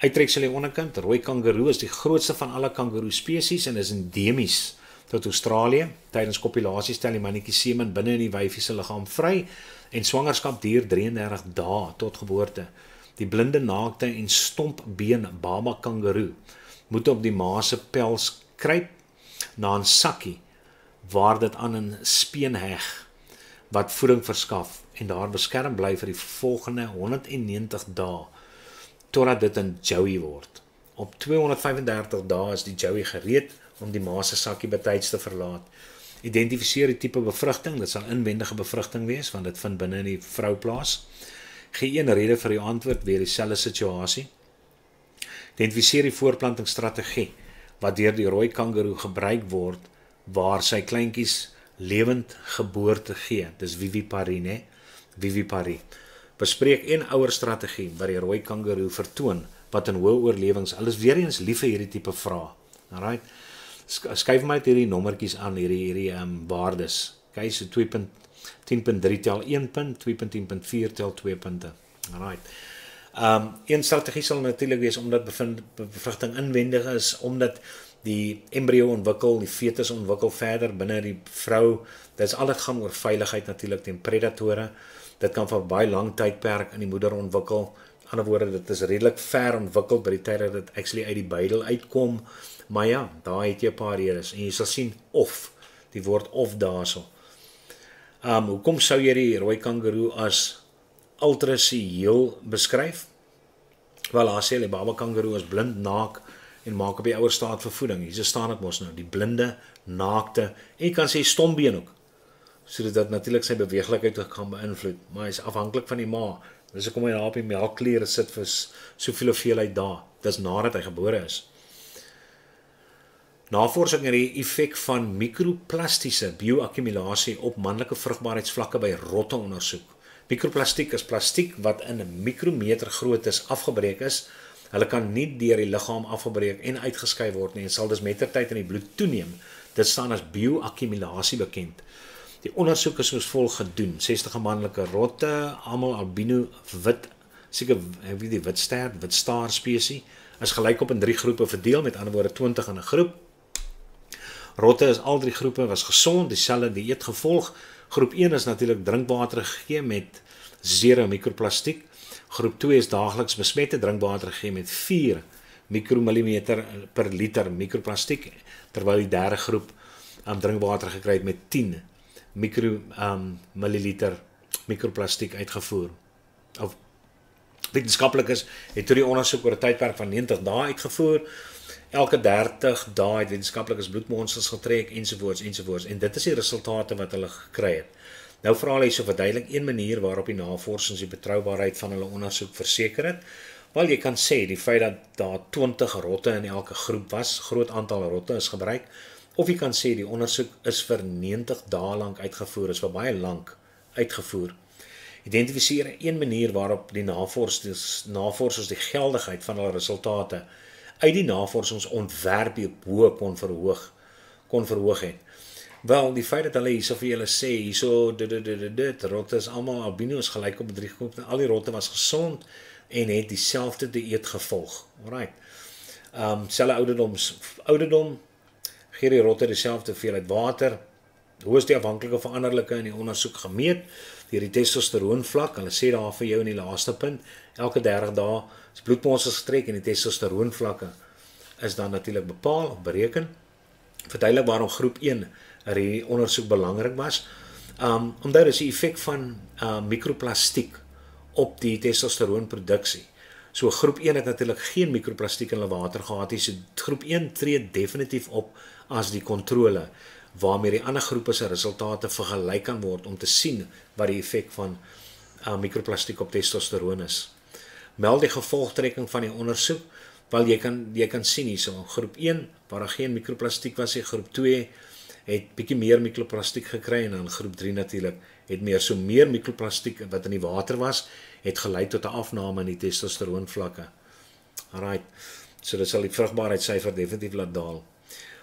Uittreksel die onderkant, rooi kangaroo is die grootste van alle kangaroo spesies en is endemies tot Australië. Tydens kopulasie stel die mannetjie semen binne in die wyfie se liggaam vry en swangerskap duur 33 dae tot geboorte. Die blinde, naakte en stompbeen baba kangaroo moet op die ma se pels kruip na 'n sakkie waar dit aan 'n speen heg wat voeding verskaf en daar beskerm bly vir die volgende 190 dae totdat dit 'n joey word. Op 235 dae is die joey gereed om die ma se sakkie betyds te verlaat. Identifiseer die tipe bevrugting, dit sal inwendige bevrugting wees want dit vind binne in die vrou plaas. Gee een rede vir die antwoord weer dieselfde situasie. Identifiseer die voorplantingsstrategie wat deur die rooi kangaroo gebruik word waar sy kleintjies lewend geboorte gee. Dis viviparie, né? Viviparie. Bespreek een ouer strategie wat die rooi kangaroo vertoon wat in hoë oorlewings, alles weer eens lief vir hierdie tipe vrae. Alright. Skryf my hierdie nommertjies aan, hierdie waardes. Okay, so 2.10.3 tel 1 punt, 2.10.4 tel 2 punte. Alright. Een strategie sal natuurlik wees omdat bevrugting inwendig is, omdat die embryo ontwikkel, die fetus ontwikkel verder binne die vrou. Dit is altyd gaan oor veiligheid natuurlik teen predatore. Dit kan vir baie lang tydperk in die moeder ontwikkel. In ander woorde, dit is redelik ver ontwikkel by die tyd dat dit actually uit die buidel uitkom. Maar ja, daar het jy 'n paar redes en jy sal sien of, die woord of daarso. Hoekom sou jy die rooi kangaroo as ultrasieel beskryf? Wel, daar sê die baba kangaroo is blind, naak en maak op die ouer staat vir voeding. Hier staan dit mos nou, die blinde, naakte en jy kan sê stombeen ook. Sodat dit natuurlik sy beweeglikheid kan beïnvloed, maar hy is afhanklik van die ma. Dus ek kom hy daar op die melkkliere sit vir soveel hoeveelheid dae. Dis nadat hy gebore is. Navorsing het die effek van mikroplastiese bioakkumulasie op manlike vrugbaarheidsvlakke by rotte ondersoek. Mikroplastiek is plastiek wat in 'n mikrometer groot is, afgebreek is. Hulle kan nie deur die liggaam afgebreek en uitgeskei word nie en sal dus mettertyd in die bloed toeneem. Dit staan as bioakkumulasie bekend. Die ondersoek is soos volg gedoen. 60 manlike rotte, almal albino wit, seker wie die wit staar spesie, is gelyk op in 3 groepe verdeel, met ander woorde 20 in 'n groep. Rotte is al 3 groepe was gesond, dieselfde dieet gevolg. Groep 1 is natuurlik drinkwater gegee met 0 mikroplastiek. Groep 2 is daagliks besmette drinkwater gegee met 4 mikromillimeter per liter mikroplastiek, terwyl die derde groep drinkwater gekry het met 10 milliliter mikroplastiek uitgevoer. Of wetenskaplikes het toe die ondersoek oor 'n tydperk van 90 dae uitgevoer. Elke 30 dae het wetenskaplikes bloedmonsters getrek ensovoorts en dit is die resultate wat hulle gekry het. Nou vra hulle hierso verduidelik een manier waarop die navorsers die betroubaarheid van hulle ondersoek verseker het. Wel, jy kan sê die feit dat daar 20 rotte in elke groep was, groot aantal rotte is gebruik, of jy kan sê die ondersoek is vir 90 dae lank uitgevoer, is vir baie lank uitgevoer. Identifiseer een manier waarop die navorsers die geldigheid van hulle resultate uit die navorsingsontwerp hierbo kon verhoog het. Wel, die feit dat hulle hierso vir julle sê, hierso dit, rotte is almal albino's gelyk op 3 groepe, al die rotte was gesond en het dieselfde dieet gevolg. Alright. Selfe ouderdom, gee die rotte dieselfde hoeveelheid water. Hoe is die afhanklike veranderlike in die ondersoek gemeet? Deur die testosteroonvlak, hulle sê daar vir jou in die laaste punt, elke 30 dae is bloedmonsters getrek en die testosteroonvlakke is dan natuurlik bepaal of bereken. Verduidelik waarom groep 1 die ondersoek belangrik was. Omdat is die effek van mikroplastiek op die testosteroonproduksie. So groep 1 het natuurlik geen mikroplastiek in hulle water gehad nie. So groep 1 tree definitief op as die kontrole waarmee die ander groepe se resultate vergelyk kan word om te sien wat die effek van mikroplastiek op testosteroon is. Meld die gevolgtrekking van die ondersoek, wel jy kan sien hierso, groep 1 waar daar geen mikroplastiek was, groep 2 het bietjie meer mikroplastiek gekry en dan groep 3 natuurlik het meer mikroplastiek wat in die water was, het gelei tot 'n afname in die testosteroonvlakke. Alright. So dit sal die vrugbaarheidssyfer definitief laat daal.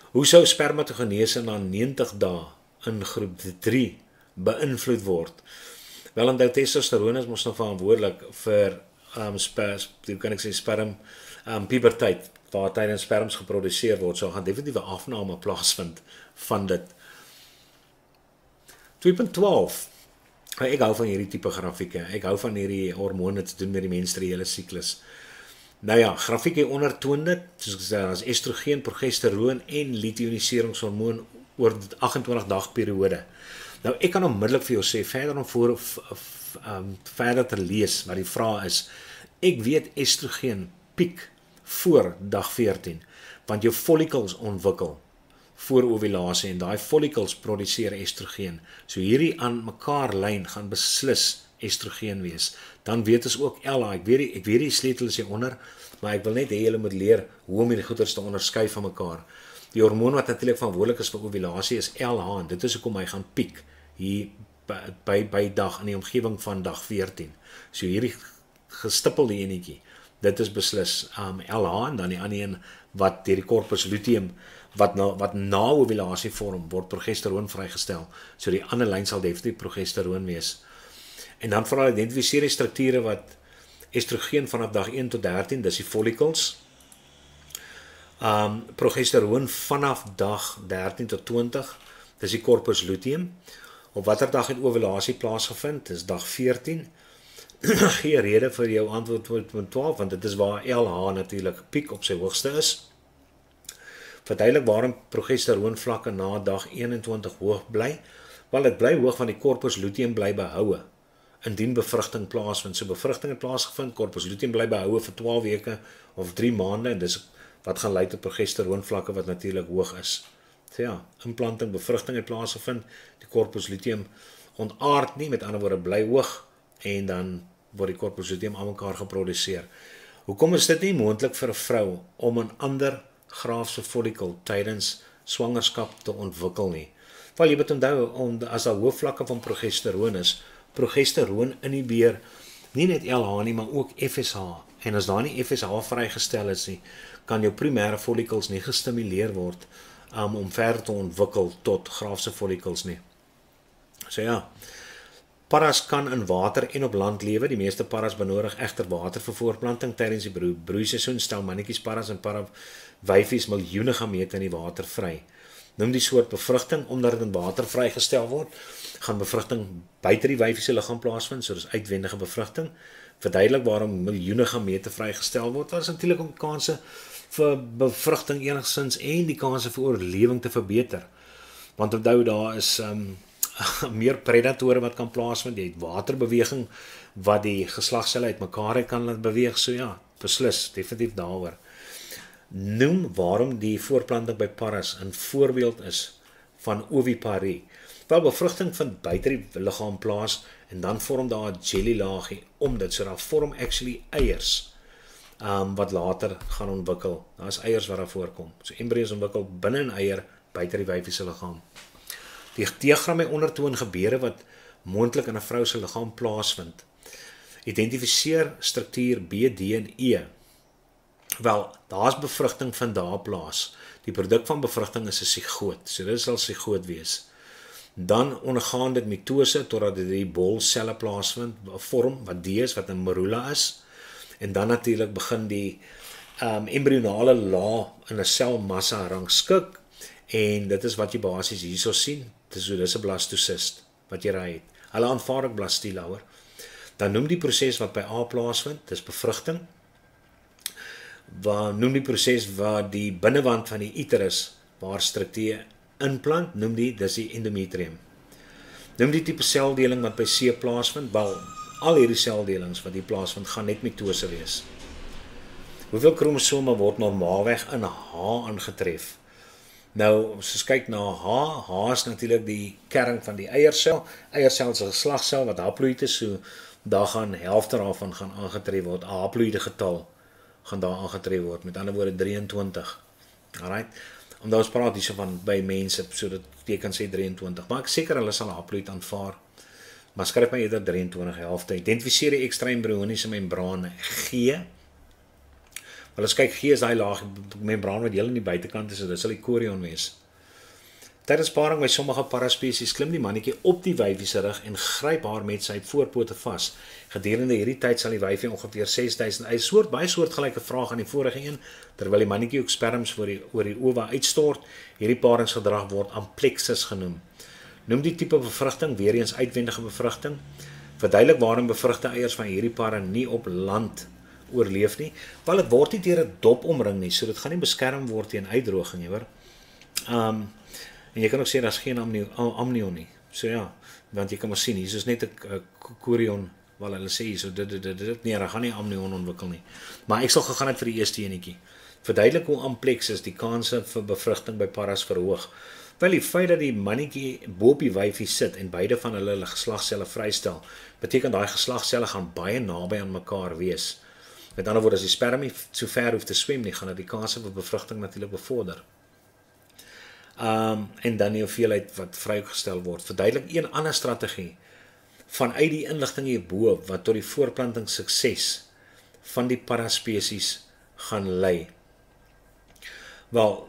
Hoe sou spermatogenese na 90 dae in groep 3 beïnvloed word? Wel, omdat testosteroon is mos nog verantwoordelik vir sperm puberteit waar tydens sperms geproduseer word, so gaan definitief 'n afname plaasvind van dit. 2.12. Ek hou van hierdie tipe grafieke. Ek hou van hierdie hormone te doen met die menstruele siklus. Nou ja, grafiek hieronder toon dit, soos ek sê, as estrogen, progesteroon en luteiniseringshormoon oor 28 dag periode. Nou ek kan onmiddellik vir jou sê verder om verder te lees wat die vraag is. Ek weet estrogen piek voor dag 14, want jou follicles ontwikkel voor ovulasie en daai follicles produseer estrogen. So hierdie aan mekaar lyn gaan beslis estrogen wees. Dan weet ons ook LH, ek weet die sleutel is hieronder, maar ek wil net hê julle moet leer hoe om hierdie goeters te onderskei van mekaar. Die hormoon wat natuurlik verantwoordelik is vir ovulasie is LH en dit is hoekom hy gaan piek hier by dag in die omgewing van dag 14. So hierdie gestippelde enetjie, dit is beslis LH en dan die ander een wat deur die corpus luteum wat na ovulasie vorm word progesteroon vrygestel. So die ander lyn sal definitief progesteroon wees. En dan vra identifiseer die strukture wat estrogen vanaf dag 1 tot 13, dis die follicles. Progesteroon vanaf dag 13 tot 20, dis die corpus luteum. Op watter dag het ovulasie plaasgevind? Dis dag 14. Geen rede vir jou antwoord met 12, want dit is waar LH natuurlik piek op sy hoogste is. Verduidelik waarom progesteroon vlakke na dag 21 hoog bly. Wel, dit bly hoog want die corpus luteum bly behoue indien bevrugting plaasvind. So bevrugting het plaasgevind, corpus luteum bly behoue vir 12 weke of 3 maande en dis wat gaan lei tot progesteroon vlakke wat natuurlik hoog is. So ja, implanting, bevrugting het plaasgevind, die corpus luteum ontaard nie, met ander woorde bly hoog en dan word die corpus luteum aan mekaar geproduseer. Hoekom is dit nie moontlik vir 'n vrou om 'n ander graafse follicle tydens swangerskap te ontwikkel nie? Wel, jy moet onthou, as daar hoë vlakke van progesteroon is, progesteroon inhibeer nie net LH nie, maar ook FSH. En as daar nie FSH vrygestel is nie, kan jou primêre follicles nie gestimuleer word om verder te ontwikkel tot graafse follicles nie. So ja, paras kan in water en op land lewe. Die meeste paras benodig egter water vir voortplanting. Tydens die broeiseisoen stel mannetjies paras en parawyfies miljoene gamete in die water vry. Noem die soort bevrugting omdat dit in water vrygestel word. Gaan bevrugting buite die wyfie se liggaam plaasvind, so dis uitwendige bevrugting. Verduidelik waarom miljoene gamete vrygestel word. Daar is natuurlik om kanse vir bevrugting enigstens en die kanse vir oorlewing te verbeter. Want onthou daar is meer predatore wat kan plaasvind. Jy het waterbeweging wat die geslagscelle uitmekaar kan laat beweeg. So ja, beslis, definitief daaroor. Noem waarom die voortplanting by paras 'n voorbeeld is van oviparie. Wel, bevrugting vind buite die liggaam plaas en dan vorm daar 'n jellylaagie om dit, so daar vorm actually eiers wat later gaan ontwikkel. Daar is eiers wat daar voorkom. So embryo's ontwikkel binne 'n eier buite die wyfie se liggaam. Die diagram ondertoon gebeure wat moontlik in 'n vrou se liggaam plaasvind. Identifiseer struktuur B, D en E. Wel, daar's bevrugting van daar plaas. Die produk van bevrugting is 'n sigoot. So dit sal sigoot wees. Dan ondergaan dit mitose totdat dit die bolselle plaasvind, vorm wat D is, wat 'n morula is. En dan natuurlik begin die embrionale laag in 'n selmassa rangskik en dit is wat jy basies hierso sien. Dis 'n blastosist wat jy raai het. Hulle aanvaar ook blastiele hoor. Dan noem die proses wat by A plaasvind, dis bevrugting. Noem die proses waar die binnewand van die uterus waar struktuur implant, noem dis die endometrium. Noem die tipe seldeling wat by C plaasvind, wel, al hierdie seldelings wat hier plaasvind, gaan net mitose wees. Hoeveel kromosome word normaalweg in H aangetref? Nou, as ons kyk na H is natuurlik die kern van die eiersel. Eiersel is 'n geslagsel wat haploïd is, so daar gaan helfte daarvan gaan aangetref word. 'n haploïde getal gaan daar aangetref word, met ander woorde 23. Alright. Omdat ons praat hierso van by mense, so dat jy kan sê 23, maar ek seker hulle sal haploïd aanvaar. Maar skryf my eerder 23 helfte. Identifiseer die ekstra embrioniese membrane G. Wel as kyk, G is daai laag membraan wat heel aan die buitekant is, so dit sal die chorion wees. Tydens paring by sommige paraspesies klim die mannetjie op die wyfie se rug en gryp haar met sy voorpote vas. Gedurende hierdie tyd sal die wyfie ongeveer 6000 baie soortgelyke vraag aan die vorige een, terwyl die mannetjie ook sperms oor die ova uitstort. Hierdie paringsgedrag word amplexus genoem. Noem die tipe bevrugting weer eens uitwendige bevrugting. Verduidelik waarom bevrugte eiers van hierdie pare nie op land oorleef nie, wel dit word nie deur 'n dop omring nie, so dit gaan nie beskerm word teen uitdroging nie, hoor. En jy kan ook sê daar's geen amnion nie. So ja, want jy kan maar sien hier is net 'n chorion, wel hulle sê hier so dit nee, daar gaan nie amnion ontwikkel nie. Maar ek sal gegaan het vir die eerste enetjie. Verduidelik hoe amplexus die kanse vir bevrugting by paras verhoog. Wel die feit dat die mannetjie bo op die wyfie sit en beide van hulle geslagselle vrystel, beteken daai geslagselle gaan baie naby aan mekaar wees. Met ander woorde, as die sperm nie so ver hoef te swem nie, gaan dit die kanse vir bevrugting natuurlik bevorder. En dan die hoeveelheid wat vrygestel word. Verduidelik een ander strategie vanuit die inligting hierbo wat tot die voorplanting sukses van die paraspesies gaan lei. Wel,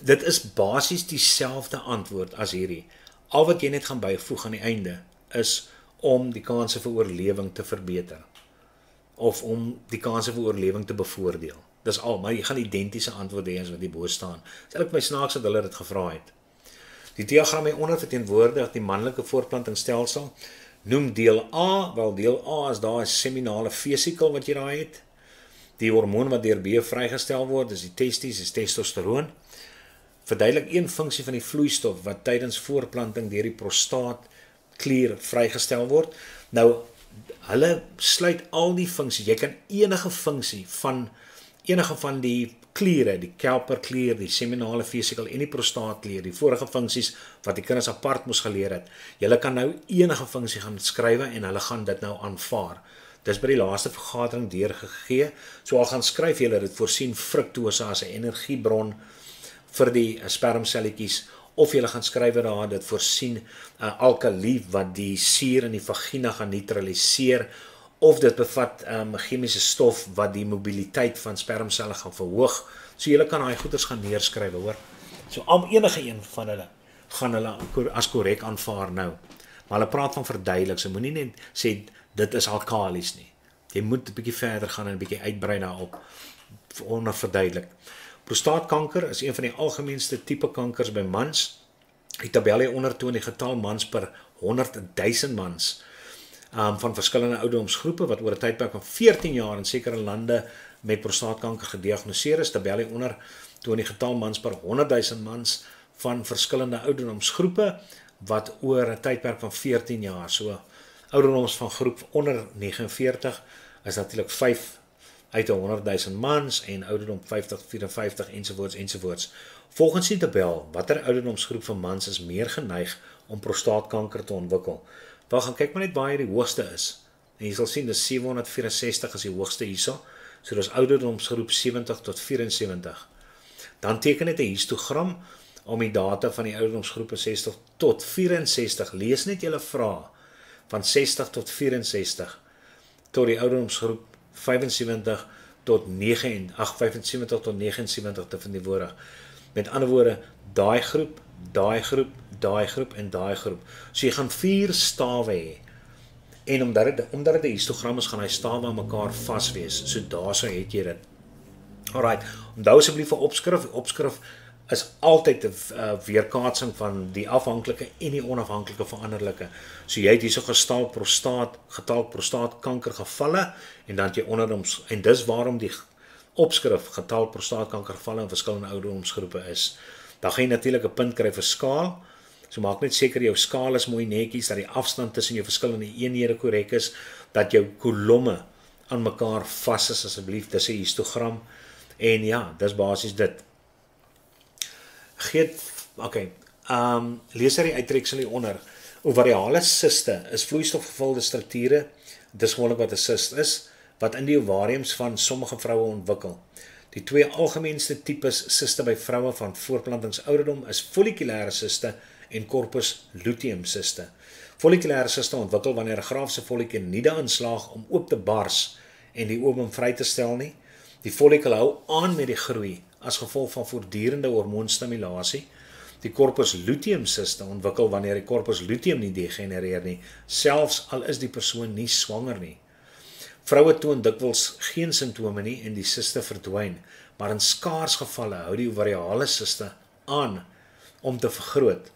dit is basies dieselfde antwoord as hierdie. Al wat jy net gaan byvoeg aan die einde is om die kanse vir oorlewing te verbeter of om die kanse vir oorlewing te bevoordeel. Dis al, maar jy gaan identiese antwoorde hê as wat hierbo staan. Dis eintlik my snaaks dat hulle dit gevra het. Die diagram hieronder verteenwoordig die manlike voortplantingsstelsel. Noem deel A, wel deel A is daar 'n seminale vesikel wat jy daar het. Die hormoon wat deur B vrygestel word, is die testis, is testosteroon. Verduidelik een funksie van die vloeistof wat tydens voortplanting deur die prostaatklier vrygestel word. Nou, hulle sluit al die funksies. Jy kan enige funksie van die kliere, die kelperklier, die seminale vesikel en die prostaatklier, die vorige funksies wat die kinders apart moes geleer het. Julle kan nou enige funksie gaan skrywe en hulle gaan dit nou aanvaar. Dis by die laaste vergadering deurgegee. So al gaan skryf julle dit voorsien fruktose as 'n energiebron vir die spermselletjies, of julle gaan skryf daar dit voorsien 'n alkali wat die suur in die vagina gaan neutraliseer, of dit bevat 'n chemiese stof wat die mobiliteit van spermselle gaan verhoog. So julle kan daai goeders gaan neerskryf, hoor. So enige een van hulle gaan hulle as korrek aanvaar nou. Maar hulle praat van verduidelik, so moenie net sê dit is alkalis nie. Jy moet 'n bietjie verder gaan en 'n bietjie uitbrei daarop onder verduidelik. Prostaatkanker is een van die algemeenste tipe kankers by mans. Die tabel hieronder toon die getal mans per 100,000 mans van verskillende ouderdomsgroepe wat oor 'n tydperk van 14 jaar in sekere lande met prostaatkanker gediagnoseer is. Tabel hieronder toon die getal mans per 100,000 mans van verskillende ouderdomsgroepe wat oor 'n tydperk van 14 jaar, so ouderdoms van groep onder 49 is natuurlik 5 uit 100,000 mans en ouderdom 50, 54 ensovoorts. Volgens die tabel, watter ouderdomsgroep van mans is meer geneig om prostaatkanker te ontwikkel? Wel, gaan kyk maar net waar die hoogste is. En jy sal sien, dis 764 is die hoogste hierso. So dis ouderdomsgroep 70 tot 74. Dan teken net 'n histogram om die data van die ouderdomsgroepe 60 tot 64. Lees net julle vrae van 60 tot 64 tot die ouderdomsgroep 75 tot 79 te verteenwoordig. Met ander woorde, daai groep en daai groep. So jy gaan 4 stawe hê. En omdat dit 'n histogram is, gaan hy stawe aan mekaar vas wees. So daarso het jy dit. Alright, onthou asseblief vir opskrif. Opskrif is altyd 'n weerkaatsing van die afhanklike en die onafhanklike veranderlike. So jy het hierso getal prostaatkanker gevalle en dan jy onderdoms, en dis waarom die opskrif getal prostaatkanker gevalle in verskillende ouderdomsgroepe is. Dan gaan jy natuurlik 'n punt kry vir skaal. So maak net seker jou skaal is mooi netjies, dat die afstand tussen jou verskillende eenhede korrek is, dat jou kolomme aan mekaar vas is asseblief, dis 'n histogram. En ja, dis basies dit. Lees die uittreksel hieronder. Ovariale siste is vloeistofgevulde strukture, dis gewoonlik wat 'n sist is, wat in die ovariums van sommige vroue ontwikkel. Die twee algemeenste tipes siste by vroue van voorplantingsouderdom is follikulêre siste en corpus luteum siste. Follikulêre siste ontwikkel wanneer 'n grafiese follikel nie daarin slaag om oop te bars en die ovum vry te stel nie. Die follikel hou aan met die groei as gevolg van voortdurende hormoonstimulasie. die corpus luteum siste ontwikkel wanneer die corpus luteum nie degenereer nie, selfs al is die persoon nie swanger nie. Vroue toon dikwels geen simptome nie en die siste verdwyn, maar in skaars gevalle hou die ovariale siste aan om te vergroot.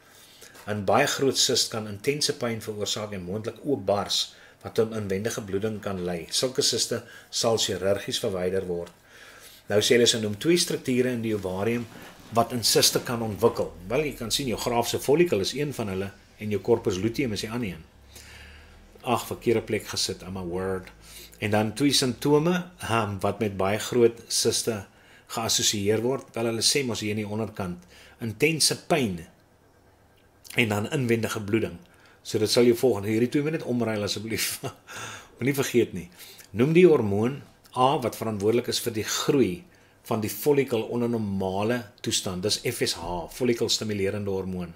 'n Baie groot sist kan intense pyn veroorsaak en moontlik oopbars wat tot inwendige bloeding kan lei. Sulke siste sal chirurgies verwyder word. Nou sê hulle se noem 2 strukture in die ovarium wat in siste kan ontwikkel. Wel, jy kan sien jou graafse follikel is een van hulle en jou corpus luteum is die ander een. Ag, verkeerde plek gesit, I'm a word. En dan 2 simptome wat met baie groot siste geassosieer word. Wel, hulle sê mos hier in die onderkant intense pyn en dan inwendige bloeding. So dit sal jou volgende, hierdie 2 moet net omruil asseblief. Moenie vergeet nie. Noem die hormoon A wat verantwoordelik is vir die groei van die follikel onder normale toestand. Dis FSH, follikelstimulerende hormoon,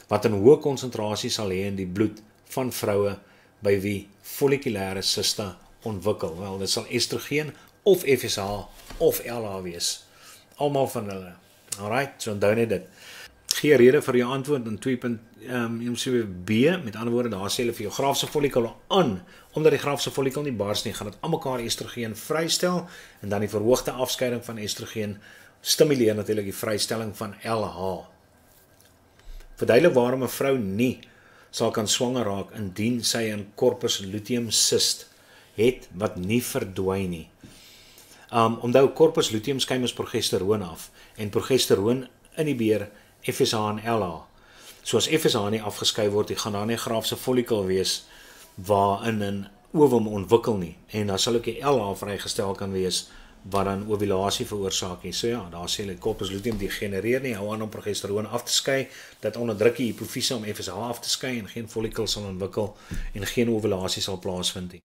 wat in hoë konsentrasie sal hê in die bloed van vroue by wie follikulêre siste ontwikkel. Wel, dit sal estrogen of FSH of LH wees. Almal van hulle. Alright, so onthou net dit. Gee rede vir jou antwoord in 2.B, met ander woorde, daar sê hulle vir jou graafse follikel aan, omdat die graafse follikel nie bars nie, gaan dit almekaar estrogen vrystel, en dan die verhoogde afskeiding van estrogen stimuleer natuurlik die vrystelling van LH. Verduidelik waarom 'n vrou nie sal kan swanger raak indien sy 'n corpus luteum cyst het wat nie verdwyn nie. Onthou, corpus luteum skei mos progesteroon af, en progesteroon inhibeer FSH en LH. So as FSH nie afgeskei word, gaan daar nie 'n graafse follikel wees waarin 'n ovum ontwikkel nie, en dan sal ook die LH vrygestel kan wees wat dan ovulasie veroorsaak nie. So ja, daar sê hulle corpus luteum degenereer nie, hou aan om progesteroon af te skei, dat onderdruk die hypofise om FSH af te skei en geen follikel sal ontwikkel en geen ovulasie sal plaasvind nie.